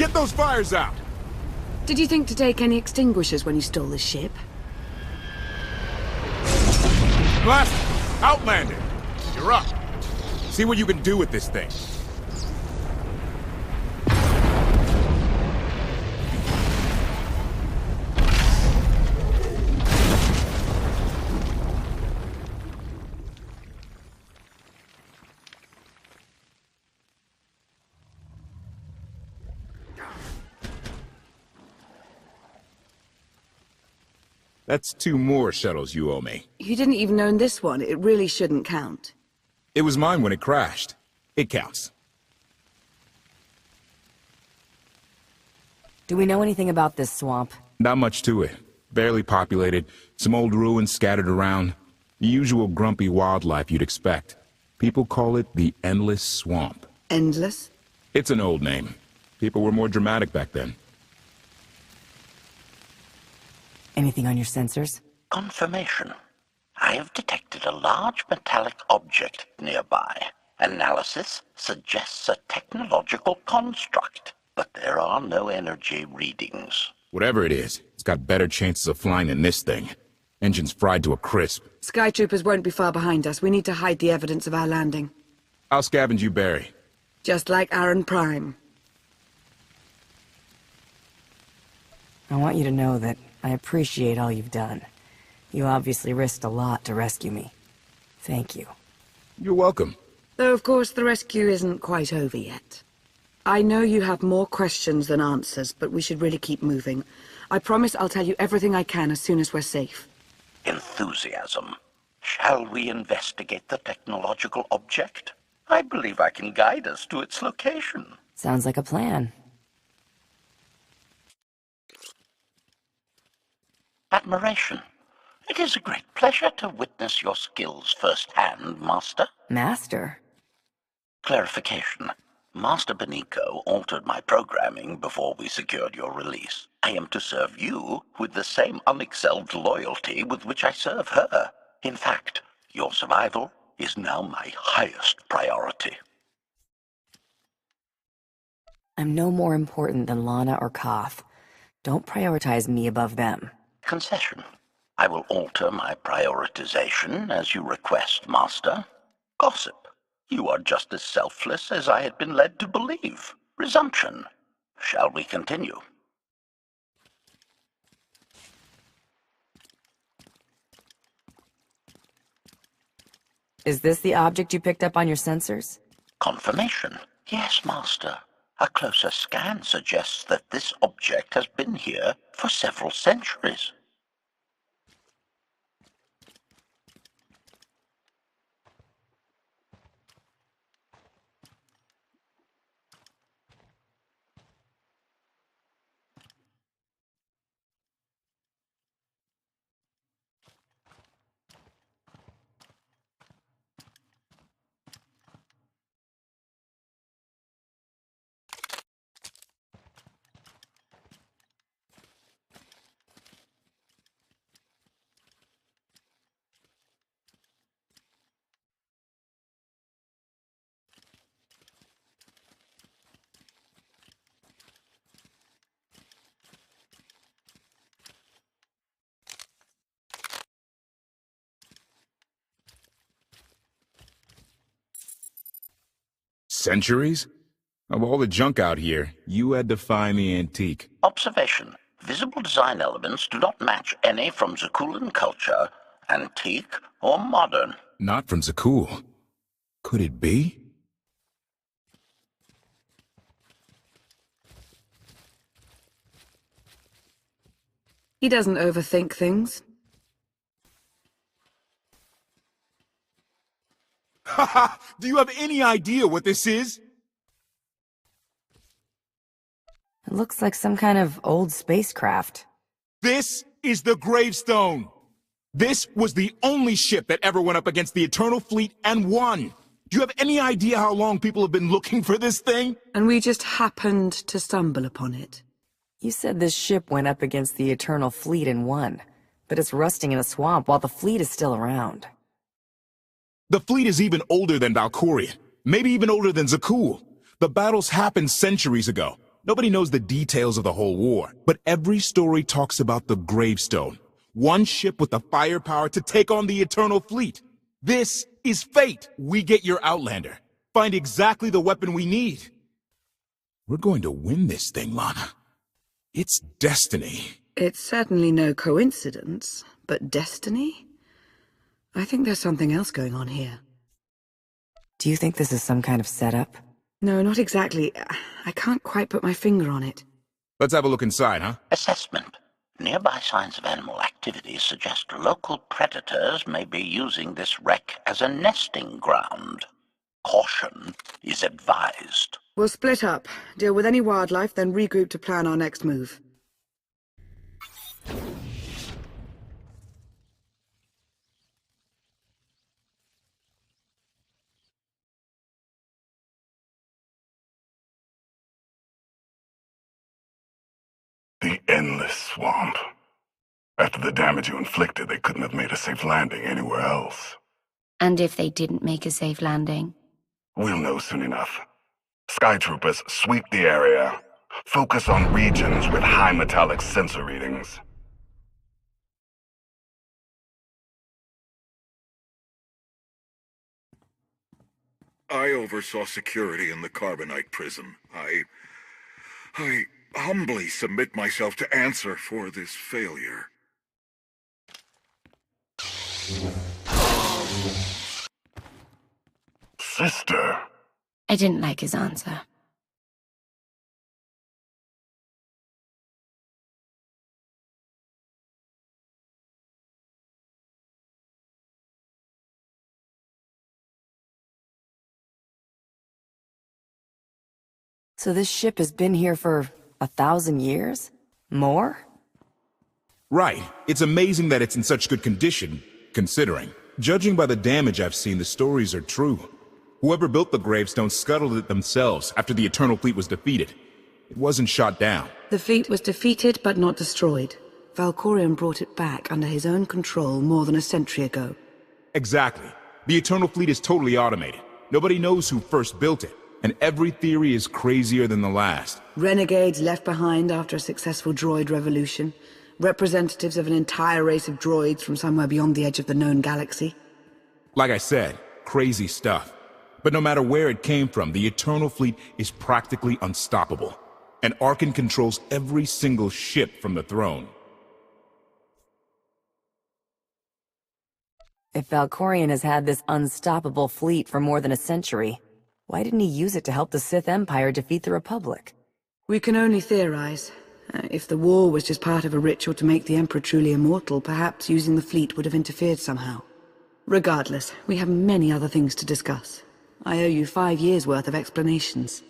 Get those fires out! Did you think to take any extinguishers when you stole the ship? Blast! Outlander! You're up. See what you can do with this thing. That's 2 more shuttles you owe me. You didn't even own this one. It really shouldn't count. It was mine when it crashed. It counts. Do we know anything about this swamp? Not much to it. Barely populated, some old ruins scattered around. The usual grumpy wildlife you'd expect. People call it the Endless Swamp. Endless? It's an old name. People were more dramatic back then. Anything on your sensors? Confirmation. I have detected a large metallic object nearby. Analysis suggests a technological construct, but there are no energy readings. Whatever it is, it's got better chances of flying than this thing. Engine's fried to a crisp. Skytroopers won't be far behind us. We need to hide the evidence of our landing. I'll scavenge you, Barry. Just like Aaron Prime. I want you to know that I appreciate all you've done. You obviously risked a lot to rescue me. Thank you. You're welcome. Though, of course, the rescue isn't quite over yet. I know you have more questions than answers, but we should really keep moving. I promise I'll tell you everything I can as soon as we're safe. Enthusiasm. Shall we investigate the technological object? I believe I can guide us to its location. Sounds like a plan. Admiration. It is a great pleasure to witness your skills firsthand, Master. Master? Clarification. Master Benico altered my programming before we secured your release. I am to serve you with the same unexcelled loyalty with which I serve her. In fact, your survival is now my highest priority. I'm no more important than Lana or Koth. Don't prioritize me above them. Concession. I will alter my prioritization as you request, Master. Gossip. You are just as selfless as I had been led to believe. Resumption. Shall we continue? Is this the object you picked up on your sensors? Confirmation. Yes, Master. A closer scan suggests that this object has been here for several centuries. Centuries? Of all the junk out here, you had to find the antique. Observation. Visible design elements do not match any from Zakuulan culture, antique or modern. Not from Zakuul. Could it be? He doesn't overthink things. Haha! Do you have any idea what this is? It looks like some kind of old spacecraft. This is the gravestone. This was the only ship that ever went up against the Eternal Fleet and won. Do you have any idea how long people have been looking for this thing? And we just happened to stumble upon it. You said this ship went up against the Eternal Fleet and won, but it's rusting in a swamp while the fleet is still around. The fleet is even older than Valkorion, maybe even older than Zakuul. The battles happened centuries ago. Nobody knows the details of the whole war, but every story talks about the gravestone. One ship with the firepower to take on the Eternal Fleet. This is fate. We get your Outlander. Find exactly the weapon we need. We're going to win this thing, Lana. It's destiny. It's certainly no coincidence, but destiny? I think there's something else going on here. Do you think this is some kind of setup? No, not exactly. I can't quite put my finger on it. Let's have a look inside, huh? Assessment. Nearby signs of animal activity suggest local predators may be using this wreck as a nesting ground. Caution is advised. We'll split up, deal with any wildlife, then regroup to plan our next move. The endless swamp. After the damage you inflicted, they couldn't have made a safe landing anywhere else. And if they didn't make a safe landing? We'll know soon enough. Sky Troopers, sweep the area. Focus on regions with high metallic sensor readings. I oversaw security in the Carbonite prison. I humbly submit myself to answer for this failure. Sister. I didn't like his answer. So this ship has been here for 1,000 years? More? Right. It's amazing that it's in such good condition, considering. Judging by the damage I've seen, the stories are true. Whoever built the gravestone scuttled it themselves after the Eternal Fleet was defeated. It wasn't shot down. The fleet was defeated but not destroyed. Valkorion brought it back under his own control more than a century ago. Exactly. The Eternal Fleet is totally automated. Nobody knows who first built it, and every theory is crazier than the last. Renegades left behind after a successful droid revolution. Representatives of an entire race of droids from somewhere beyond the edge of the known galaxy. Like I said, crazy stuff. But no matter where it came from, the Eternal Fleet is practically unstoppable. And Arkan controls every single ship from the throne. If Valkorion has had this unstoppable fleet for more than a century, why didn't he use it to help the Sith Empire defeat the Republic? We can only theorize. If the war was just part of a ritual to make the Emperor truly immortal, perhaps using the fleet would have interfered somehow. Regardless, we have many other things to discuss. I owe you 5 years' worth of explanations.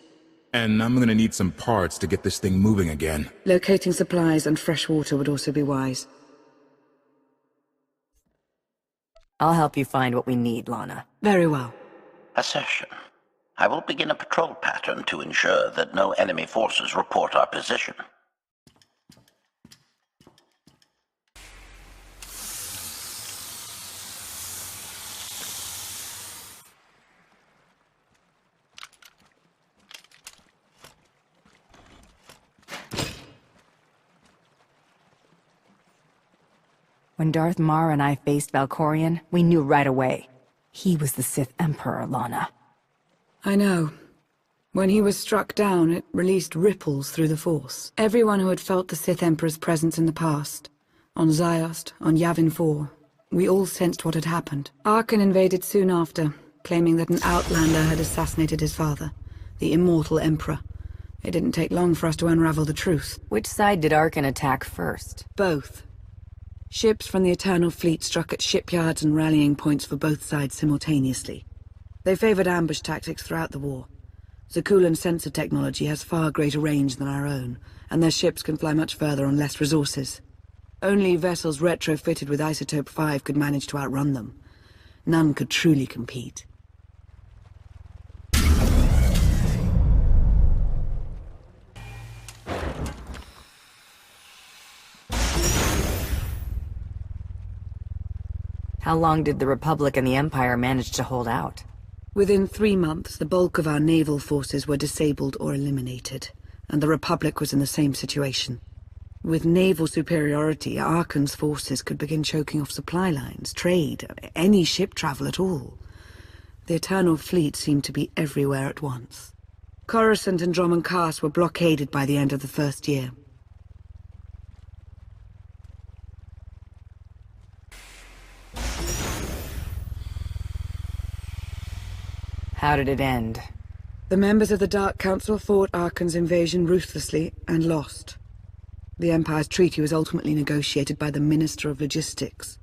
And I'm gonna need some parts to get this thing moving again. Locating supplies and fresh water would also be wise. I'll help you find what we need, Lana. Very well. Assertion. I will begin a patrol pattern to ensure that no enemy forces report our position. When Darth Mar and I faced Valkorion, we knew right away. He was the Sith Emperor, Lana. I know. When he was struck down, it released ripples through the Force. Everyone who had felt the Sith Emperor's presence in the past, on Ziost, on Yavin 4, we all sensed what had happened. Arkan invaded soon after, claiming that an Outlander had assassinated his father, the immortal Emperor. It didn't take long for us to unravel the truth. Which side did Arkan attack first? Both. Ships from the Eternal Fleet struck at shipyards and rallying points for both sides simultaneously. They favored ambush tactics throughout the war. Zakulan's sensor technology has far greater range than our own, and their ships can fly much further on less resources. Only vessels retrofitted with Isotope 5 could manage to outrun them. None could truly compete. How long did the Republic and the Empire manage to hold out? Within 3 months, the bulk of our naval forces were disabled or eliminated. and the Republic was in the same situation. With naval superiority, Arkan's forces could begin choking off supply lines, trade, any ship travel at all. The Eternal Fleet seemed to be everywhere at once. Coruscant and Drummond Cast were blockaded by the end of the first year. How did it end? The members of the Dark Council fought Arkan's invasion ruthlessly and lost. The Empire's treaty was ultimately negotiated by the Minister of Logistics.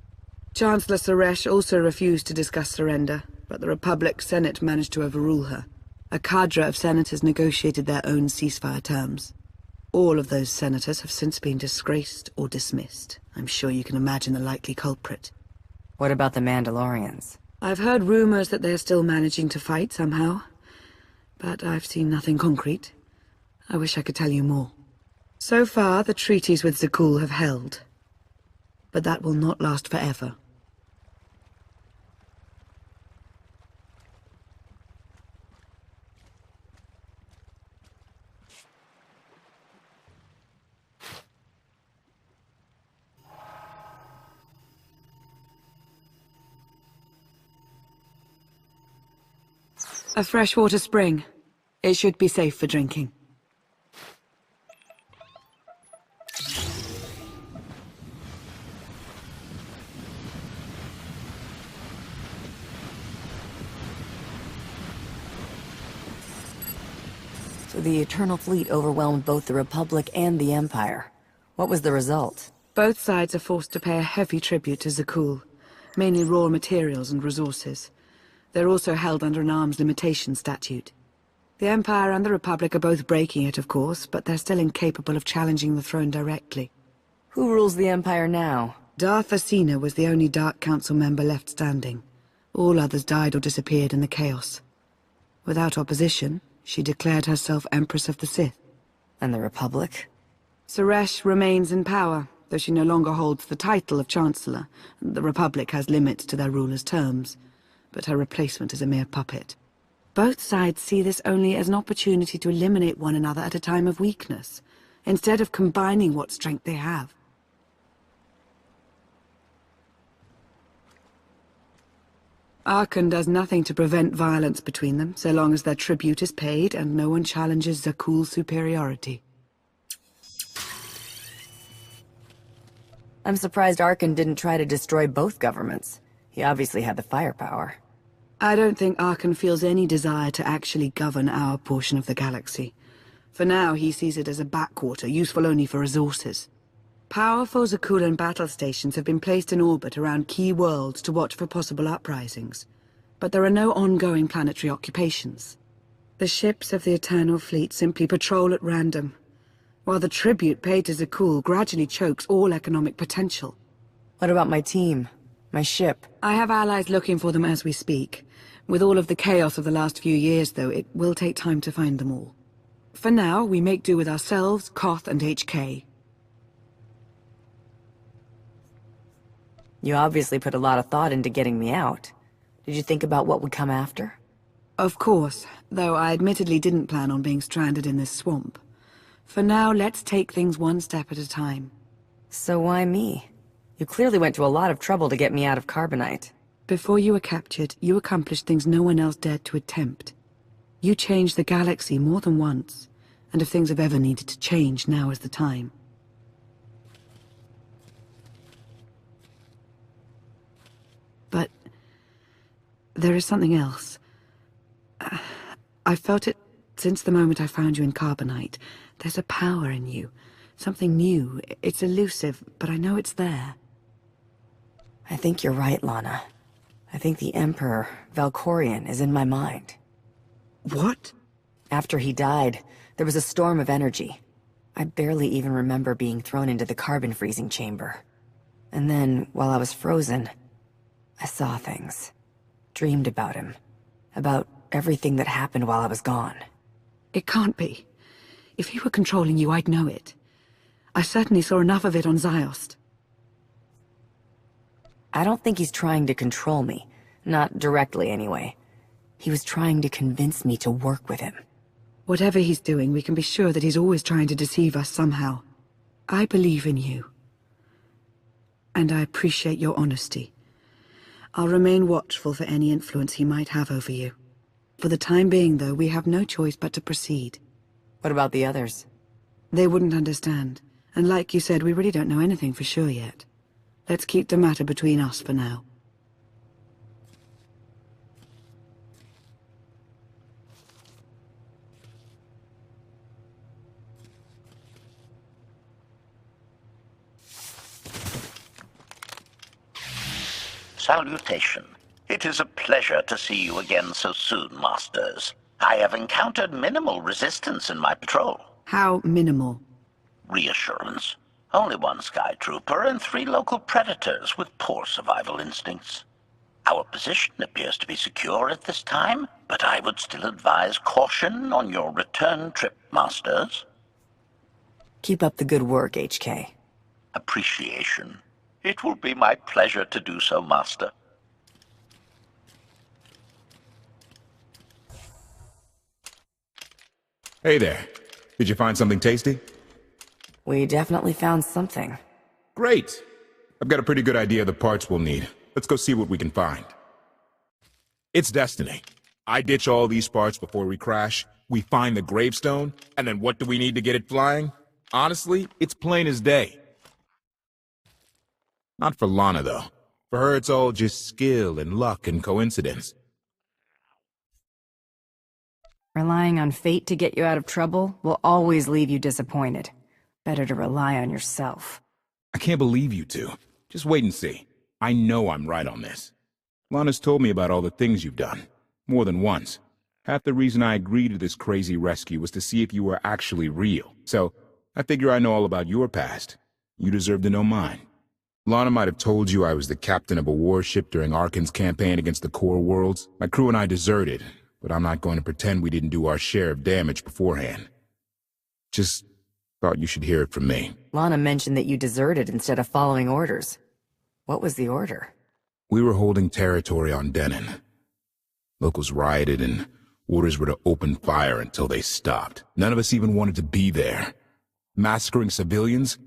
Chancellor Suresh also refused to discuss surrender, but the Republic Senate managed to overrule her. A cadre of senators negotiated their own ceasefire terms. All of those senators have since been disgraced or dismissed. I'm sure you can imagine the likely culprit. What about the Mandalorians? I've heard rumors that they're still managing to fight somehow, but I've seen nothing concrete. I wish I could tell you more. So far, the treaties with Zakul have held, but that will not last forever. A freshwater spring. It should be safe for drinking. So the Eternal Fleet overwhelmed both the Republic and the Empire. What was the result? Both sides are forced to pay a heavy tribute to Zakul, mainly raw materials and resources. They're also held under an arms limitation statute. The Empire and the Republic are both breaking it, of course, but they're still incapable of challenging the throne directly. Who rules the Empire now? Darth Asina was the only Dark Council member left standing. All others died or disappeared in the chaos. Without opposition, she declared herself Empress of the Sith. And the Republic? Suresh remains in power, though she no longer holds the title of Chancellor. The Republic has limits to their ruler's terms, but her replacement is a mere puppet. Both sides see this only as an opportunity to eliminate one another at a time of weakness, instead of combining what strength they have. Arkan does nothing to prevent violence between them, so long as their tribute is paid and no one challenges Zakul's superiority. I'm surprised Arkan didn't try to destroy both governments. He obviously had the firepower. I don't think Arkan feels any desire to actually govern our portion of the galaxy. For now, he sees it as a backwater, useful only for resources. Powerful Zakulan battle stations have been placed in orbit around key worlds to watch for possible uprisings, but there are no ongoing planetary occupations. The ships of the Eternal Fleet simply patrol at random, while the tribute paid to Zakul gradually chokes all economic potential. What about my team? My ship? I have allies looking for them as we speak. With all of the chaos of the last few years, though, it will take time to find them all. For now, we make do with ourselves, Koth, and HK. You obviously put a lot of thought into getting me out. Did you think about what would come after? Of course, though I admittedly didn't plan on being stranded in this swamp. For now, let's take things one step at a time. So why me? You clearly went to a lot of trouble to get me out of Carbonite. Before you were captured, you accomplished things no one else dared to attempt. You changed the galaxy more than once, and if things have ever needed to change, now is the time. But there is something else. I've felt it since the moment I found you in Carbonite. There's a power in you, something new. It's elusive, but I know it's there. I think you're right, Lana. I think the Emperor, Valkorion, is in my mind. What? After he died, there was a storm of energy. I barely even remember being thrown into the carbon freezing chamber. And then, while I was frozen, I saw things. Dreamed about him. About everything that happened while I was gone. It can't be. If he were controlling you, I'd know it. I certainly saw enough of it on Ziost. I don't think he's trying to control me. Not directly, anyway. He was trying to convince me to work with him. Whatever he's doing, we can be sure that he's always trying to deceive us somehow. I believe in you. And I appreciate your honesty. I'll remain watchful for any influence he might have over you. For the time being, though, we have no choice but to proceed. What about the others? They wouldn't understand. And like you said, we really don't know anything for sure yet. Let's keep the matter between us for now. Salutation. It is a pleasure to see you again so soon, Masters. I have encountered minimal resistance in my patrol. How minimal? Reassurance. Only one Sky Trooper and 3 local predators with poor survival instincts. Our position appears to be secure at this time, but I would still advise caution on your return trip, Masters. Keep up the good work, HK. Appreciation. It will be my pleasure to do so, Master. Hey there. Did you find something tasty? We definitely found something. Great. I've got a pretty good idea of the parts we'll need. Let's go see what we can find. It's destiny. I ditch all these parts before we crash, we find the gravestone, and then what do we need to get it flying? Honestly, it's plain as day. Not for Lana, though. For her, it's all just skill and luck and coincidence. Relying on fate to get you out of trouble will always leave you disappointed. Better to rely on yourself. I can't believe you two. Just wait and see. I know I'm right on this. Lana's told me about all the things you've done. More than once. Half the reason I agreed to this crazy rescue was to see if you were actually real. So, I figure I know all about your past. You deserve to know mine. Lana might have told you I was the captain of a warship during Arkan's campaign against the Core Worlds. My crew and I deserted, but I'm not going to pretend we didn't do our share of damage beforehand. Just thought you should hear it from me. Lana mentioned that you deserted instead of following orders. What was the order? We were holding territory on Denon. Locals rioted and orders were to open fire until they stopped. None of us even wanted to be there. Massacring civilians?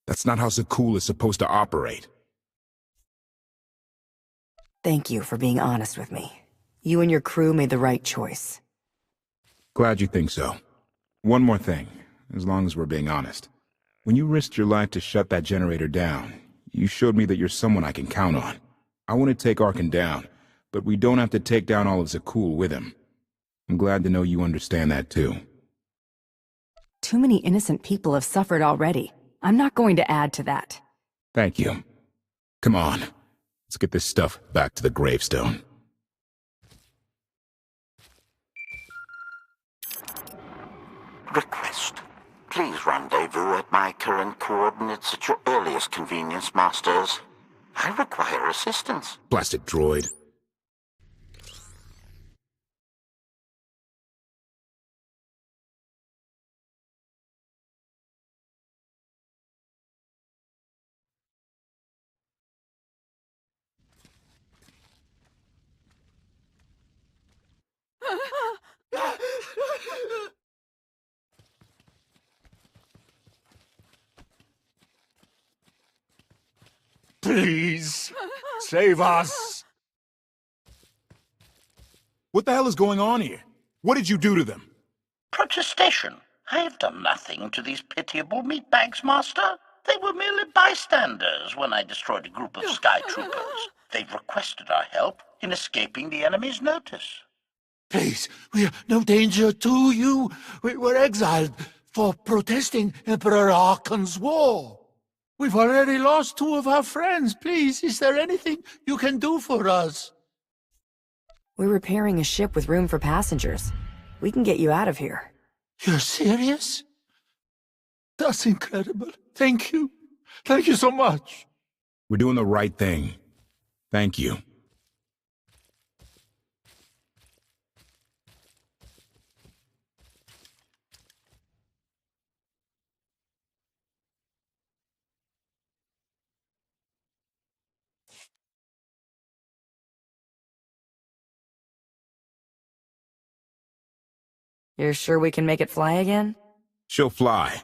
That's not how Ch4 is supposed to operate. Thank you for being honest with me. You and your crew made the right choice. Glad you think so. One more thing, as long as we're being honest. When you risked your life to shut that generator down, you showed me that you're someone I can count on. I want to take Arkan down, but we don't have to take down all of Ch4 with him. I'm glad to know you understand that too. Too many innocent people have suffered already. I'm not going to add to that. Thank you. Come on, let's get this stuff back to the gravestone. Request. Please rendezvous at my current coordinates at your earliest convenience, Masters. I require assistance. Blasted droid. Please, save us. What the hell is going on here? What did you do to them? Protestation. I have done nothing to these pitiable meatbags, Master. They were merely bystanders when I destroyed a group of Sky Troopers. They've requested our help in escaping the enemy's notice. Please, we are no danger to you. We were exiled for protesting Emperor Arkan's war. We've already lost 2 of our friends. Please, is there anything you can do for us? We're repairing a ship with room for passengers. We can get you out of here. You're serious? That's incredible. Thank you. Thank you so much. We're doing the right thing. Thank you. You're sure we can make it fly again? She'll fly.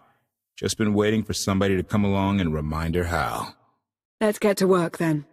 Just been waiting for somebody to come along and remind her how. Let's get to work then.